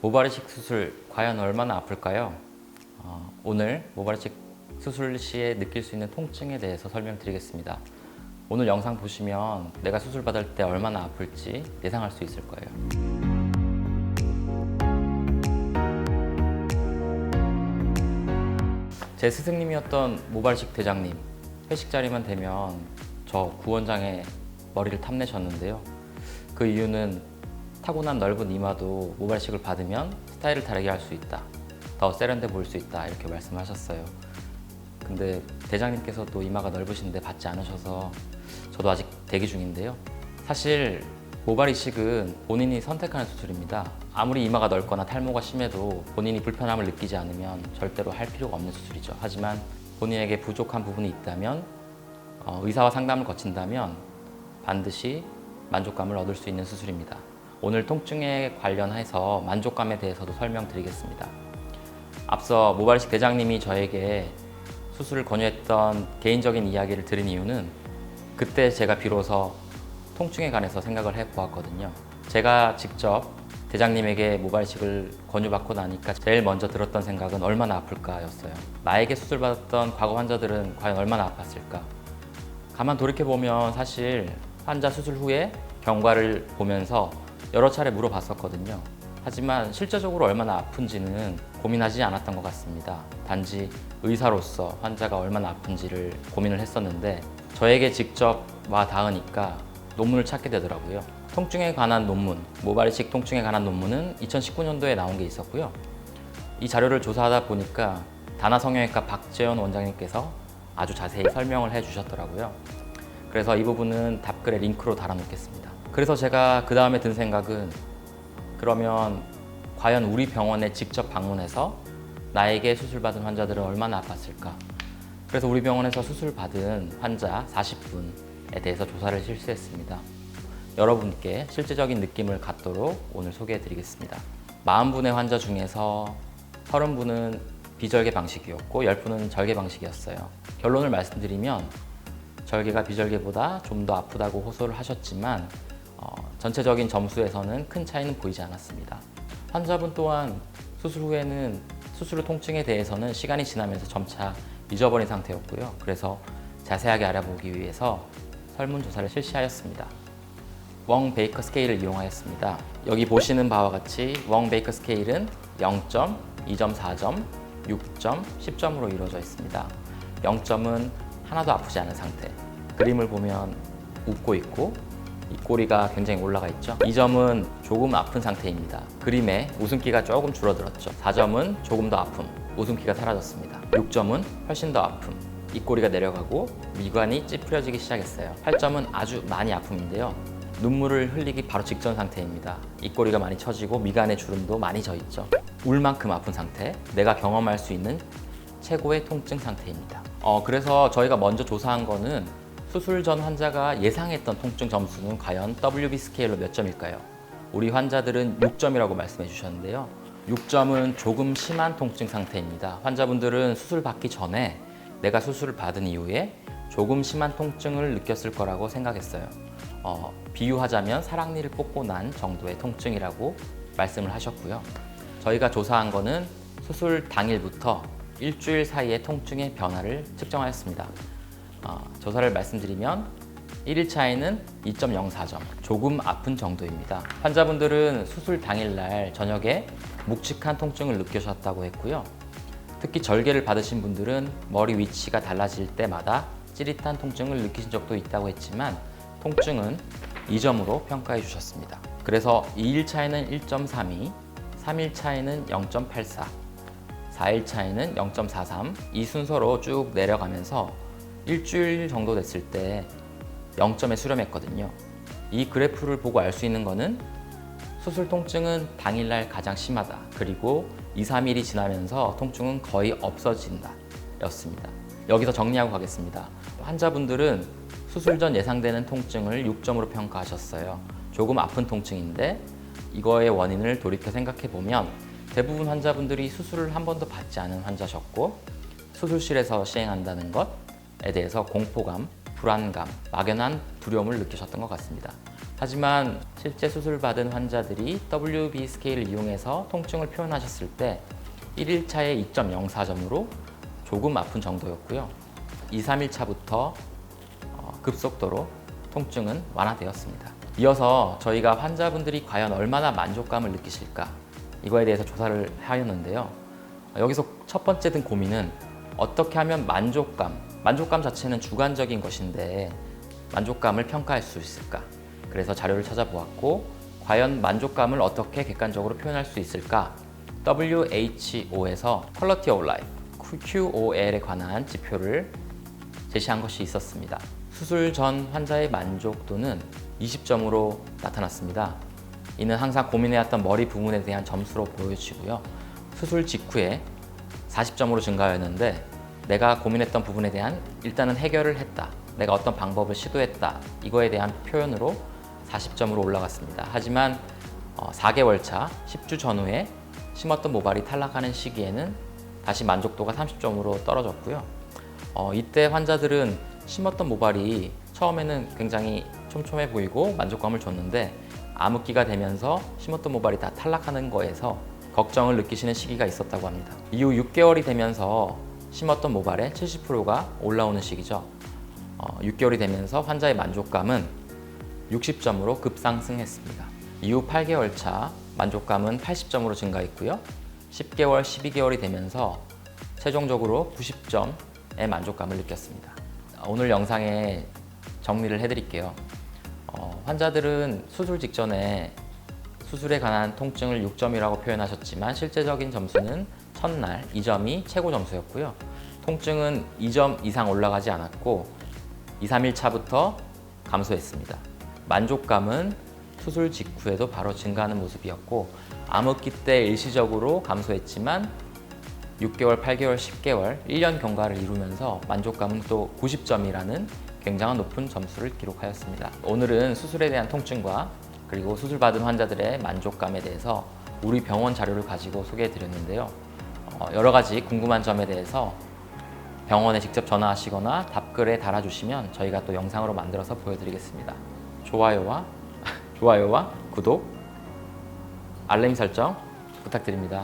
모발이식 수술 과연 얼마나 아플까요? 오늘 모발이식 수술 시에 느낄 수 있는 통증에 대해서 설명드리겠습니다. 오늘 영상 보시면 내가 수술 받을 때 얼마나 아플지 예상할 수 있을 거예요. 제 스승님이었던 모발이식 대장님, 회식 자리만 되면 저 구원장의 머리를 탐내셨는데요. 그 이유는 타고난 넓은 이마도 모발이식을 받으면 스타일을 다르게 할 수 있다, 더 세련돼 보일 수 있다, 이렇게 말씀하셨어요. 근데 대장님께서도 이마가 넓으신데 받지 않으셔서 저도 아직 대기 중인데요. 사실 모발이식은 본인이 선택하는 수술입니다. 아무리 이마가 넓거나 탈모가 심해도 본인이 불편함을 느끼지 않으면 절대로 할 필요가 없는 수술이죠. 하지만 본인에게 부족한 부분이 있다면 의사와 상담을 거친다면 반드시 만족감을 얻을 수 있는 수술입니다. 오늘 통증에 관련해서 만족감에 대해서도 설명드리겠습니다. 앞서 모발이식 대장님이 저에게 수술을 권유했던 개인적인 이야기를 들은 이유는 그때 제가 비로소 통증에 관해서 생각을 해보았거든요. 제가 직접 대장님에게 모발이식을 권유받고 나니까 제일 먼저 들었던 생각은 얼마나 아플까였어요. 나에게 수술받았던 과거 환자들은 과연 얼마나 아팠을까? 가만 돌이켜보면 사실 환자 수술 후에 경과를 보면서 여러 차례 물어봤었거든요. 하지만 실제적으로 얼마나 아픈지는 고민하지 않았던 것 같습니다. 단지 의사로서 환자가 얼마나 아픈지를 고민을 했었는데 저에게 직접 와 닿으니까 논문을 찾게 되더라고요. 통증에 관한 논문, 모발이식 통증에 관한 논문은 2019년도에 나온 게 있었고요. 이 자료를 조사하다 보니까 다나성형외과 박재현 원장님께서 아주 자세히 설명을 해주셨더라고요. 그래서 이 부분은 답글에 링크로 달아놓겠습니다. 그래서 제가 그 다음에 든 생각은 그러면 과연 우리 병원에 직접 방문해서 나에게 수술받은 환자들은 얼마나 아팠을까? 그래서 우리 병원에서 수술받은 환자 40분에 대해서 조사를 실시했습니다. 여러분께 실제적인 느낌을 갖도록 오늘 소개해드리겠습니다. 40분의 환자 중에서 30분은 비절개 방식이었고 10분은 절개 방식이었어요. 결론을 말씀드리면 절개가 비절개보다 좀 더 아프다고 호소를 하셨지만 전체적인 점수에서는 큰 차이는 보이지 않았습니다. 환자분 또한 수술 후에는 수술 후 통증에 대해서는 시간이 지나면서 점차 잊어버린 상태였고요. 그래서 자세하게 알아보기 위해서 설문조사를 실시하였습니다. 웡 베이커 스케일을 이용하였습니다. 여기 보시는 바와 같이 웡 베이커 스케일은 0점, 2.4점, 6점, 10점으로 이루어져 있습니다. 0점은 하나도 아프지 않은 상태. 그림을 보면 웃고 있고 입꼬리가 굉장히 올라가 있죠. 2점은 조금 아픈 상태입니다. 그림에 웃음기가 조금 줄어들었죠. 4점은 조금 더 아픔, 웃음기가 사라졌습니다. 6점은 훨씬 더 아픔, 입꼬리가 내려가고 미간이 찌푸려지기 시작했어요. 8점은 아주 많이 아픔인데요. 눈물을 흘리기 바로 직전 상태입니다. 입꼬리가 많이 처지고 미간의 주름도 많이 져 있죠. 울 만큼 아픈 상태, 내가 경험할 수 있는 최고의 통증 상태입니다. 그래서 저희가 먼저 조사한 거는 수술 전 환자가 예상했던 통증 점수는 과연 WB 스케일로 몇 점일까요? 우리 환자들은 6점이라고 말씀해 주셨는데요. 6점은 조금 심한 통증 상태입니다. 환자분들은 수술 받기 전에 내가 수술을 받은 이후에 조금 심한 통증을 느꼈을 거라고 생각했어요. 비유하자면 사랑니를 뽑고 난 정도의 통증이라고 말씀을 하셨고요. 저희가 조사한 거는 수술 당일부터 일주일 사이의 통증의 변화를 측정하였습니다. 조사를 말씀드리면 1일 차에는 2.04점, 조금 아픈 정도입니다. 환자분들은 수술 당일날 저녁에 묵직한 통증을 느끼셨다고 했고요. 특히 절개를 받으신 분들은 머리 위치가 달라질 때마다 찌릿한 통증을 느끼신 적도 있다고 했지만 통증은 2점으로 평가해 주셨습니다. 그래서 2일 차에는 1.32, 3일 차에는 0.84, 4일 차에는 0.43, 이 순서로 쭉 내려가면서 일주일 정도 됐을 때 0점에 수렴했거든요. 이 그래프를 보고 알 수 있는 거는 수술 통증은 당일날 가장 심하다. 그리고 2, 3일이 지나면서 통증은 거의 없어진다 였습니다. 여기서 정리하고 가겠습니다. 환자분들은 수술 전 예상되는 통증을 6점으로 평가하셨어요. 조금 아픈 통증인데 이거의 원인을 돌이켜 생각해 보면 대부분 환자분들이 수술을 한 번도 받지 않은 환자셨고 수술실에서 시행한다는 것에 대해서 공포감, 불안감, 막연한 두려움을 느끼셨던 것 같습니다. 하지만 실제 수술받은 환자들이 WB 스케일을 이용해서 통증을 표현하셨을 때 1일차에 2.04점으로 조금 아픈 정도였고요. 2, 3일차부터 급속도로 통증은 완화되었습니다. 이어서 저희가 환자분들이 과연 얼마나 만족감을 느끼실까 이거에 대해서 조사를 하였는데요. 여기서 첫 번째 든 고민은 어떻게 하면 만족감 자체는 주관적인 것인데 만족감을 평가할 수 있을까? 그래서 자료를 찾아보았고 과연 만족감을 어떻게 객관적으로 표현할 수 있을까? WHO에서 Quality of Life, QOL에 관한 지표를 제시한 것이 있었습니다. 수술 전 환자의 만족도는 20점으로 나타났습니다. 이는 항상 고민해왔던 머리 부분에 대한 점수로 보여지고요. 수술 직후에 40점으로 증가하였는데 내가 고민했던 부분에 대한 일단은 해결을 했다. 내가 어떤 방법을 시도했다. 이거에 대한 표현으로 40점으로 올라갔습니다. 하지만 4개월 차 10주 전후에 심었던 모발이 탈락하는 시기에는 다시 만족도가 30점으로 떨어졌고요. 이때 환자들은 심었던 모발이 처음에는 굉장히 촘촘해 보이고 만족감을 줬는데 암흑기가 되면서 심었던 모발이 다 탈락하는 거에서 걱정을 느끼시는 시기가 있었다고 합니다. 이후 6개월이 되면서 심었던 모발의 70%가 올라오는 시기죠. 6개월이 되면서 환자의 만족감은 60점으로 급상승했습니다. 이후 8개월 차 만족감은 80점으로 증가했고요. 10개월, 12개월이 되면서 최종적으로 90점의 만족감을 느꼈습니다. 오늘 영상에 정리를 해드릴게요. 환자들은 수술 직전에 수술에 관한 통증을 6점이라고 표현하셨지만 실제적인 점수는 첫날 2점이 최고 점수였고요. 통증은 2점 이상 올라가지 않았고 2, 3일 차부터 감소했습니다. 만족감은 수술 직후에도 바로 증가하는 모습이었고 암흑기 때 일시적으로 감소했지만 6개월, 8개월, 10개월, 1년 경과를 이루면서 만족감은 또 90점이라는 굉장한 높은 점수를 기록하였습니다. 오늘은 수술에 대한 통증과 그리고 수술받은 환자들의 만족감에 대해서 우리 병원 자료를 가지고 소개해 드렸는데요. 여러 가지 궁금한 점에 대해서 병원에 직접 전화하시거나 답글에 달아주시면 저희가 또 영상으로 만들어서 보여드리겠습니다. 좋아요와 구독, 알림 설정 부탁드립니다.